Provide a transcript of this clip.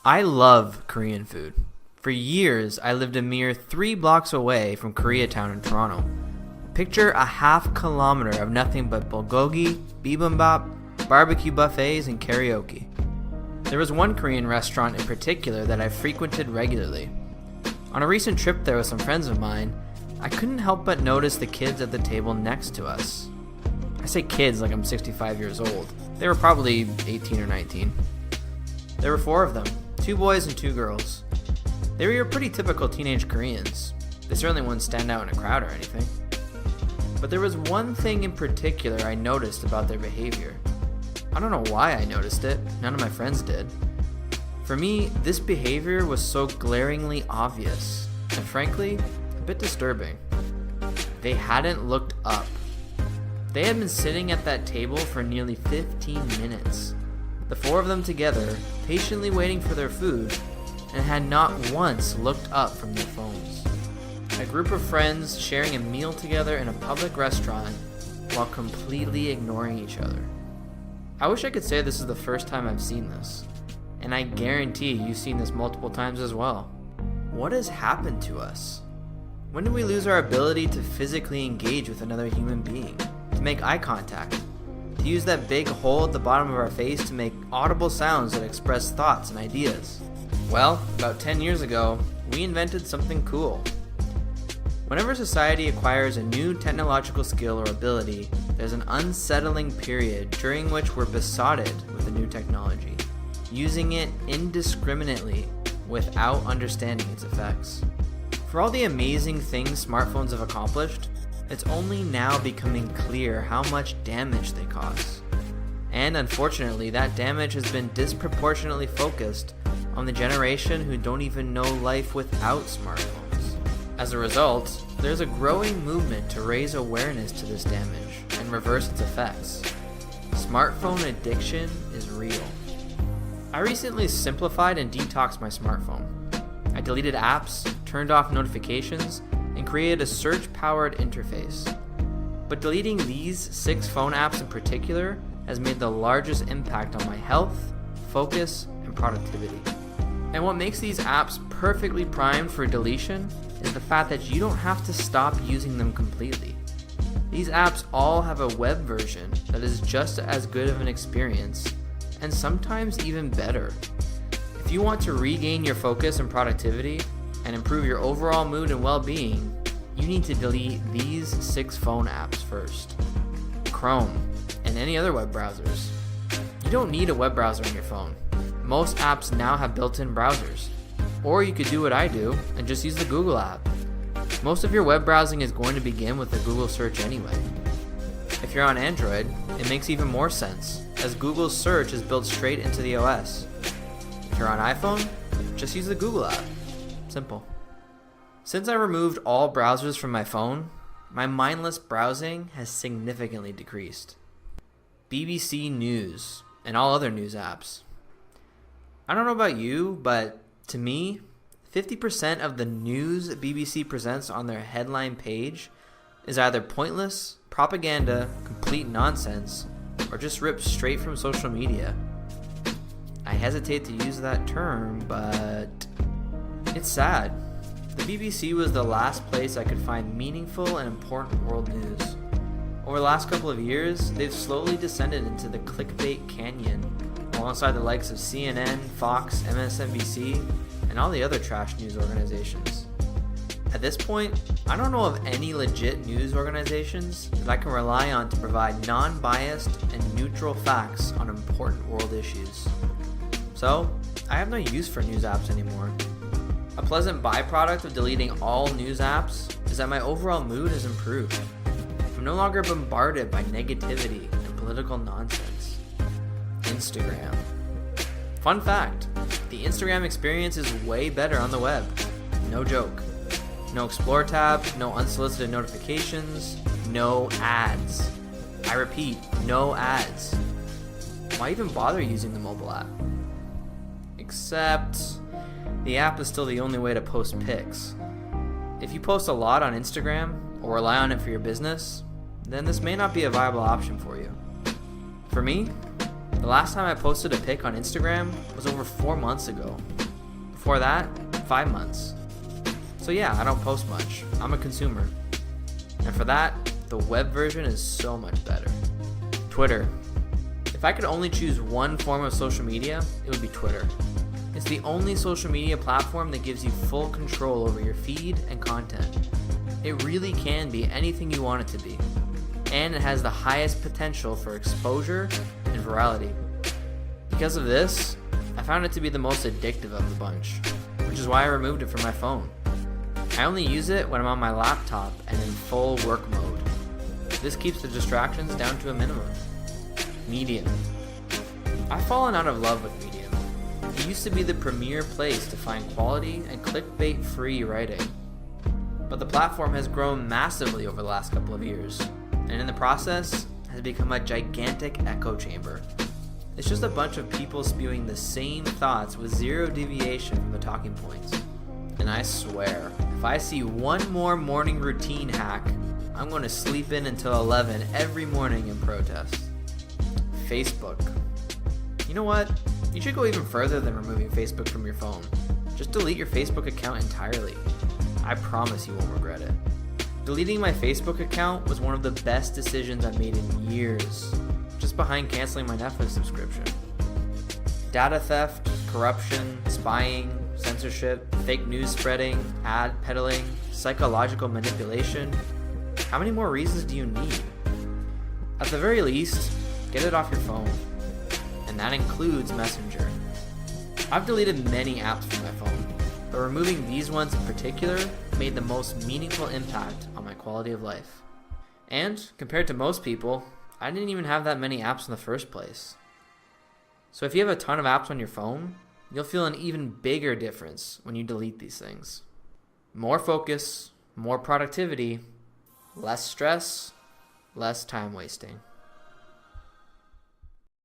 I love Korean food. For years, I lived a mere 3 blocks away from Koreatown in Toronto. Picture a half-kilometer of nothing but bulgogi, bibimbap, barbecue buffets, and karaoke. There was one Korean restaurant in particular that I frequented regularly. On a recent trip there with some friends of mine, I couldn't help but notice the kids at the table next to us. I say kids like I'm 65 years old. They were probably 18 or 19. There were 4 of them, 2 boys and 2 girls. They were your pretty typical teenage Koreans. They certainly wouldn't stand out in a crowd or anything. But there was one thing in particular I noticed about their behavior. I don't know why I noticed it, none of my friends did. For me, this behavior was so glaringly obvious, and frankly, a bit disturbing. They hadn't looked up. They had been sitting at that table for nearly 15 minutes. The 4 of them together, patiently waiting for their food, and had not once looked up from their phones. A group of friends sharing a meal together in a public restaurant while completely ignoring each other. I wish I could say this is the first time I've seen this, and I guarantee you've seen this multiple times as well. What has happened to us? When did we lose our ability to physically engage with another human being, to make eye contact, to use that big hole at the bottom of our face to make audible sounds that express thoughts and ideas? Well, about 10 years ago, we invented something cool. Whenever society acquires a new technological skill or ability, there's an unsettling period during which we're besotted with the new technology, using it indiscriminately without understanding its effects. For all the amazing things smartphones have accomplished, it's only now becoming clear how much damage they cause. And unfortunately, that damage has been disproportionately focused on the generation who don't even know life without smartphones. As a result, there's a growing movement to raise awareness to this damage and reverse its effects. Smartphone addiction is real. I recently simplified and detoxed my smartphone. I deleted apps, turned off notifications, and created a search-powered interface. But deleting these 6 phone apps in particular has made the largest impact on my health, focus, and productivity. And what makes these apps perfectly primed for deletion is the fact that you don't have to stop using them completely. These apps all have a web version that is just as good of an experience, and sometimes even better. If you want to regain your focus and productivity, and improve your overall mood and well-being, you need to delete these 6 phone apps first. Chrome, and any other web browsers. You don't need a web browser on your phone. Most apps now have built-in browsers. Or you could do what I do and just use the Google app. Most of your web browsing is going to begin with a Google search anyway. If you're on Android, it makes even more sense, as Google's search is built straight into the OS. If you're on iPhone, just use the Google app. Simple. Since I removed all browsers from my phone, my mindless browsing has significantly decreased. BBC News and all other news apps. I don't know about you, but to me, 50% of the news BBC presents on their headline page is either pointless, propaganda, complete nonsense, or just ripped straight from social media. I hesitate to use that term, but it's sad. The BBC was the last place I could find meaningful and important world news. Over the last couple of years, they've slowly descended into the clickbait canyon, alongside the likes of CNN, Fox, MSNBC, and all the other trash news organizations. At this point, I don't know of any legit news organizations that I can rely on to provide non-biased and neutral facts on important world issues. So, I have no use for news apps anymore. A pleasant byproduct of deleting all news apps is that my overall mood has improved. I'm no longer bombarded by negativity and political nonsense. Instagram. Fun fact, the Instagram experience is way better on the web. No joke. No Explore tab, no unsolicited notifications, no ads. I repeat, no ads. Why even bother using the mobile app? Except, the app is still the only way to post pics. If you post a lot on Instagram, or rely on it for your business, then this may not be a viable option for you. For me, The last time I posted a pic on Instagram was over 4 months ago. Before that, 5 months. So yeah, I don't post much. I'm a consumer. And for that, the web version is so much better. Twitter. If I could only choose one form of social media, it would be Twitter. It's the only social media platform that gives you full control over your feed and content. It really can be anything you want it to be. And it has the highest potential for exposure and virality. Because of this, I found it to be the most addictive of the bunch, which is why I removed it from my phone. I only use it when I'm on my laptop and in full work mode. This keeps the distractions down to a minimum. Medium. I've fallen out of love with Medium. It used to be the premier place to find quality and clickbait-free writing. But the platform has grown massively over the last couple of years, and in the process has become a gigantic echo chamber. It's just a bunch of people spewing the same thoughts with zero deviation from the talking points. And I swear, if I see one more morning routine hack, I'm going to sleep in until 11 every morning in protest. Facebook. You know what? You should go even further than removing Facebook from your phone. Just delete your Facebook account entirely. I promise you won't regret it. Deleting my Facebook account was one of the best decisions I've made in years, just behind canceling my Netflix subscription. Data theft, corruption, spying, censorship, fake news spreading, ad peddling, psychological manipulation. How many more reasons do you need? At the very least, get it off your phone. And that includes Messenger. I've deleted many apps from my phone, but removing these ones in particular made the most meaningful impact on my quality of life. And compared to most people, I didn't even have that many apps in the first place. So if you have a ton of apps on your phone, you'll feel an even bigger difference when you delete these things. More focus, more productivity, less stress, less time wasting.